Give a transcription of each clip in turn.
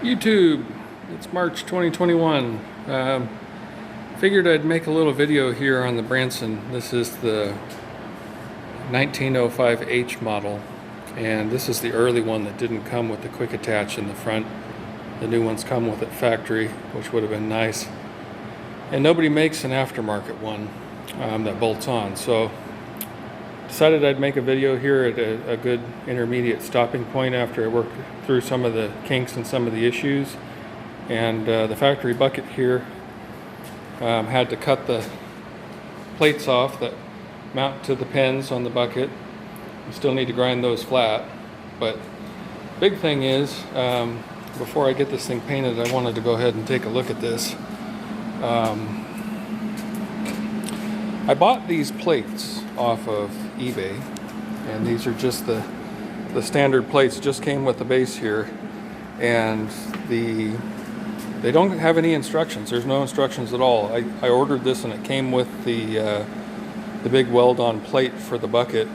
YouTube, it's March 2021. Figured I'd make a little video here on the Branson. This is the 1905H model, and this is the early one that didn't come with the quick attach in the front. The new ones come with it factory, which would have been nice. And nobody makes an aftermarket one that bolts on, so decided I'd make a video here at a good intermediate stopping point after I worked through some of the kinks and some of the issues. And the factory bucket here had to cut the plates off that mount to the pins on the bucket. You still need to grind those flat, but big thing is, before I get this thing painted, I wanted to go ahead and take a look at this. I bought these plates off of eBay, and these are just the standard plates. Just came with the base here, and they don't have any instructions. There's no instructions at all. I ordered this and it came with the big Weld-on plate for the bucket,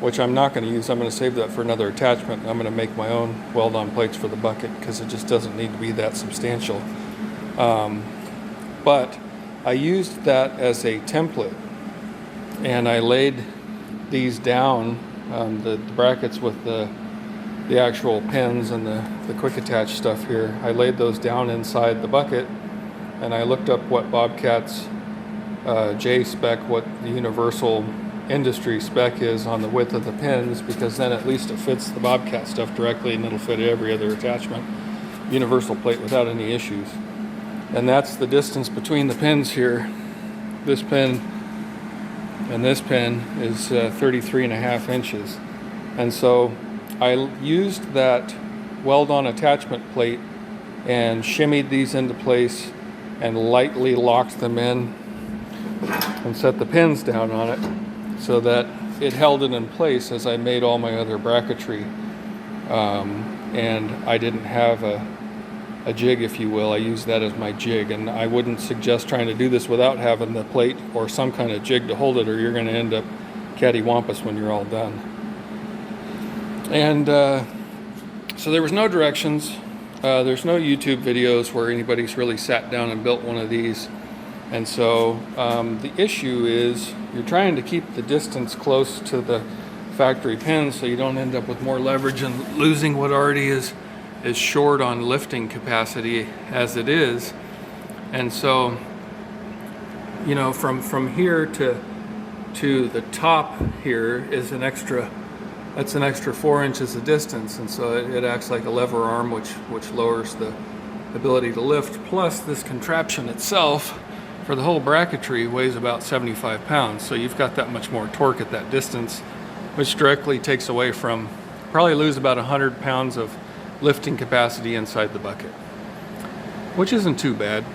which I'm not going to use. I'm going to save that for another attachment. I'm going to make my own Weld-on plates for the bucket because it just doesn't need to be that substantial. But I used that as a template, and I laid these down, the brackets with the actual pins and the quick attach stuff here. I laid those down inside the bucket, and I looked up what BobCat's J spec, what the universal industry spec is on the width of the pins, because then at least it fits the BobCat stuff directly, and it'll fit every other attachment universal plate without any issues. And that's the distance between the pins here. This pin and this pin is 33.5 inches. And so I used that Weld-on attachment plate and shimmied these into place and lightly locked them in and set the pins down on it so that it held it in place as I made all my other bracketry. And I didn't have a jig, if you will. I use that as my jig, and I wouldn't suggest trying to do this without having the plate or some kind of jig to hold it, or you're going to end up cattywampus when you're all done. And so there was no directions. There's no YouTube videos where anybody's really sat down and built one of these. And so the issue is you're trying to keep the distance close to the factory pins so you don't end up with more leverage and losing what already is short on lifting capacity as it is. And so, you know, from here to the top here is that's an extra 4 inches of distance, and so it acts like a lever arm, which lowers the ability to lift. Plus, this contraption itself for the whole bracketry weighs about 75 pounds, so you've got that much more torque at that distance, which directly takes away from, probably lose about 100 pounds of lifting capacity inside the bucket, which isn't too bad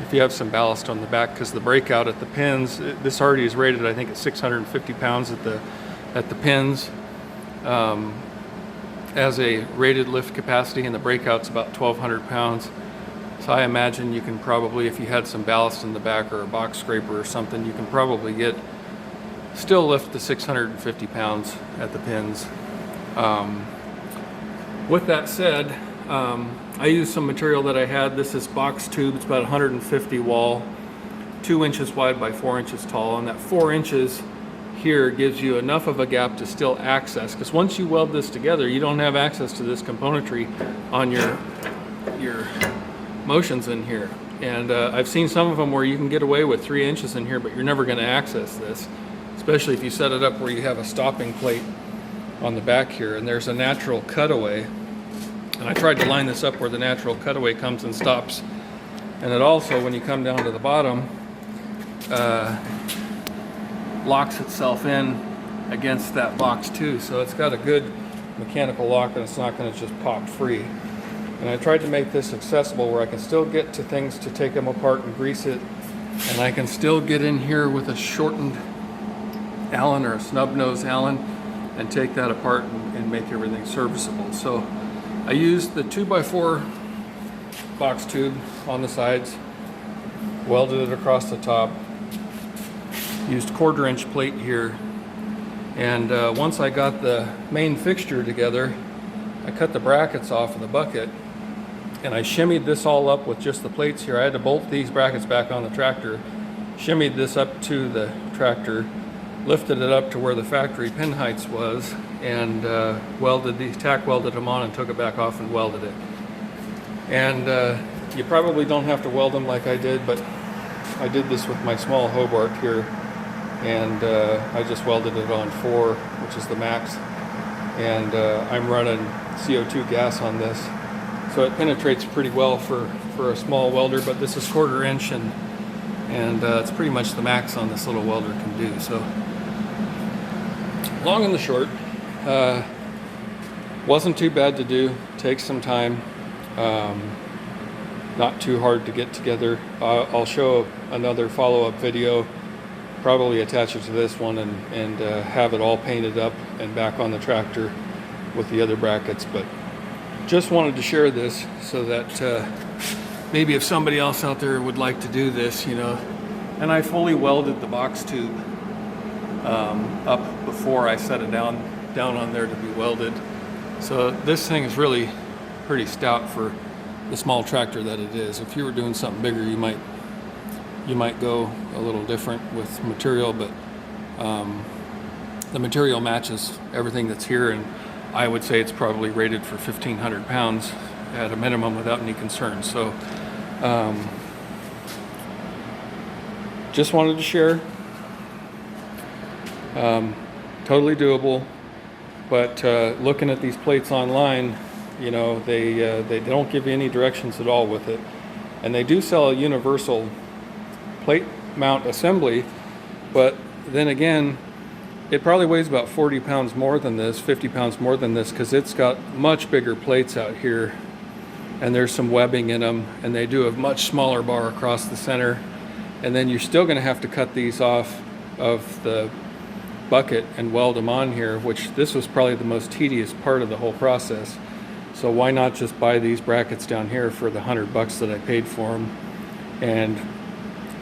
if you have some ballast on the back, because the breakout at the pins, this already is rated, I think, at 650 pounds at the pins as a rated lift capacity, and the breakout's about 1,200 pounds. So I imagine you can probably, if you had some ballast in the back or a box scraper or something, you can probably still lift the 650 pounds at the pins. With that said, I used some material that I had. This is box tube. It's about 150 wall, 2 inches wide by 4 inches tall, and that 4 inches here gives you enough of a gap to still access, because once you weld this together, you don't have access to this componentry on your motions in here. And I've seen some of them where you can get away with 3 inches in here, but you're never going to access this, especially if you set it up where you have a stopping plate on the back here, and there's a natural cutaway, and I tried to line this up where the natural cutaway comes and stops, and it also, when you come down to the bottom, locks itself in against that box too, so it's got a good mechanical lock and it's not going to just pop free. And I tried to make this accessible where I can still get to things to take them apart and grease it, and I can still get in here with a shortened Allen or a snub nose Allen and take that apart and make everything serviceable. So I used the 2x4 box tube on the sides, welded it across the top, used 1/4 inch plate here, and once I got the main fixture together, I cut the brackets off of the bucket and I shimmied this all up with just the plates here. I had to bolt these brackets back on the tractor, shimmied this up to the tractor, lifted it up to where the factory pin heights was, and welded these, tack welded them on and took it back off and welded it. And you probably don't have to weld them like I did, but I did this with my small Hobart here, and I just welded it on 4, which is the max, and I'm running CO2 gas on this, so it penetrates pretty well for a small welder, but this is 1/4 inch, and it's pretty much the max on this little welder can do. So long and the short, wasn't too bad to do, takes some time, not too hard to get together. I'll show another follow-up video, probably attach it to this one, and have it all painted up and back on the tractor with the other brackets. But just wanted to share this so that maybe if somebody else out there would like to do this, you know. And I fully welded the box tube up before I set it down on there to be welded. So this thing is really pretty stout for the small tractor that it is. If you were doing something bigger, you might go a little different with material, but the material matches everything that's here, and I would say it's probably rated for 1,500 pounds at a minimum without any concern. So just wanted to share. Totally doable, but looking at these plates online, you know, they don't give you any directions at all with it. And they do sell a universal plate mount assembly, but then again, it probably weighs about 40 pounds more than this, 50 pounds more than this, because it's got much bigger plates out here, and there's some webbing in them, and they do a much smaller bar across the center. And then you're still going to have to cut these off of the bucket and weld them on here, which this was probably the most tedious part of the whole process. So why not just buy these brackets down here for the $100 that I paid for them, and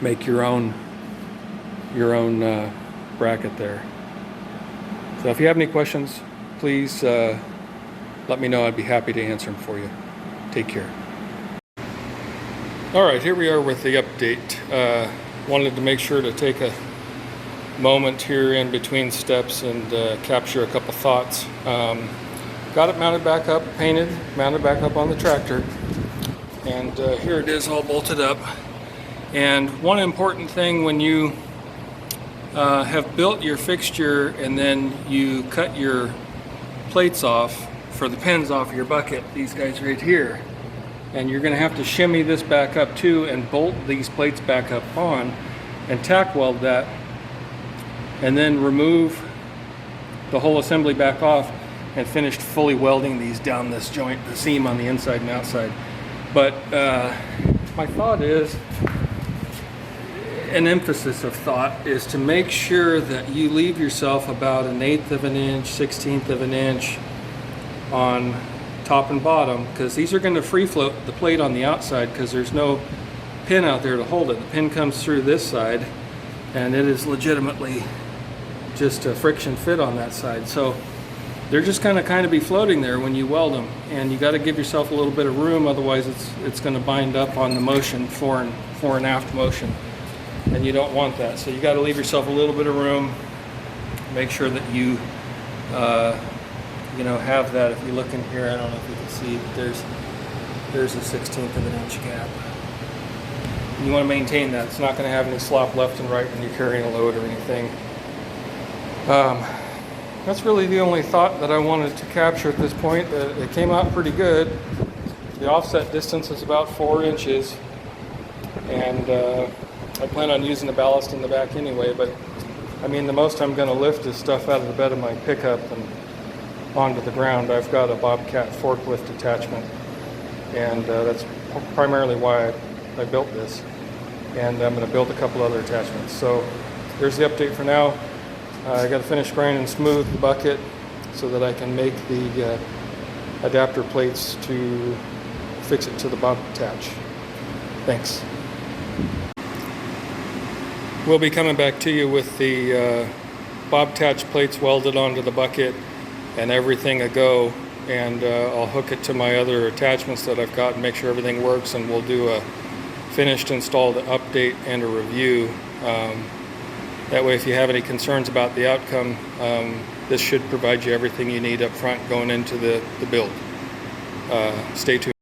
make your own bracket there. So if you have any questions, please let me know. I'd be happy to answer them for you. Take care. All right, here we are with the update. Wanted to make sure to take a moment here in between steps and capture a couple thoughts. Got it mounted back up, painted, mounted back up on the tractor, and here it is all bolted up. And one important thing when you have built your fixture and then you cut your plates off for the pins off of your bucket, these guys right here, and you're going to have to shimmy this back up too and bolt these plates back up on and tack weld that, and then remove the whole assembly back off and finish fully welding these down this joint, the seam on the inside and outside. But my thought is, an emphasis of thought is to make sure that you leave yourself about 1/8 of an inch, 1/16 of an inch on top and bottom, because these are going to free float the plate on the outside because there's no pin out there to hold it. The pin comes through this side, and it is legitimately just a friction fit on that side. So they're just going to kind of be floating there when you weld them, and you got to give yourself a little bit of room, otherwise it's going to bind up on the motion, fore and aft motion, and you don't want that. So you got to leave yourself a little bit of room. Make sure that you have that. If you look in here, I don't know if you can see, but there's a 1/16 of an inch gap. And you want to maintain that. It's not going to have any slop left and right when you're carrying a load or anything. That's really the only thought that I wanted to capture at this point. It came out pretty good. The offset distance is about 4 inches, and I plan on using the ballast in the back anyway, but I mean, the most I'm going to lift is stuff out of the bed of my pickup and onto the ground. I've got a Bobcat forklift attachment, and that's primarily why I built this, and I'm going to build a couple other attachments. So there's the update for now. I got to finish grinding smooth the bucket so that I can make the adapter plates to fix it to the BobTach. Thanks. We'll be coming back to you with the BobTach plates welded onto the bucket and everything a go. and I'll hook it to my other attachments that I've got and make sure everything works, and we'll do a finished installed update and a review. That way, if you have any concerns about the outcome, this should provide you everything you need up front going into the build. Stay tuned.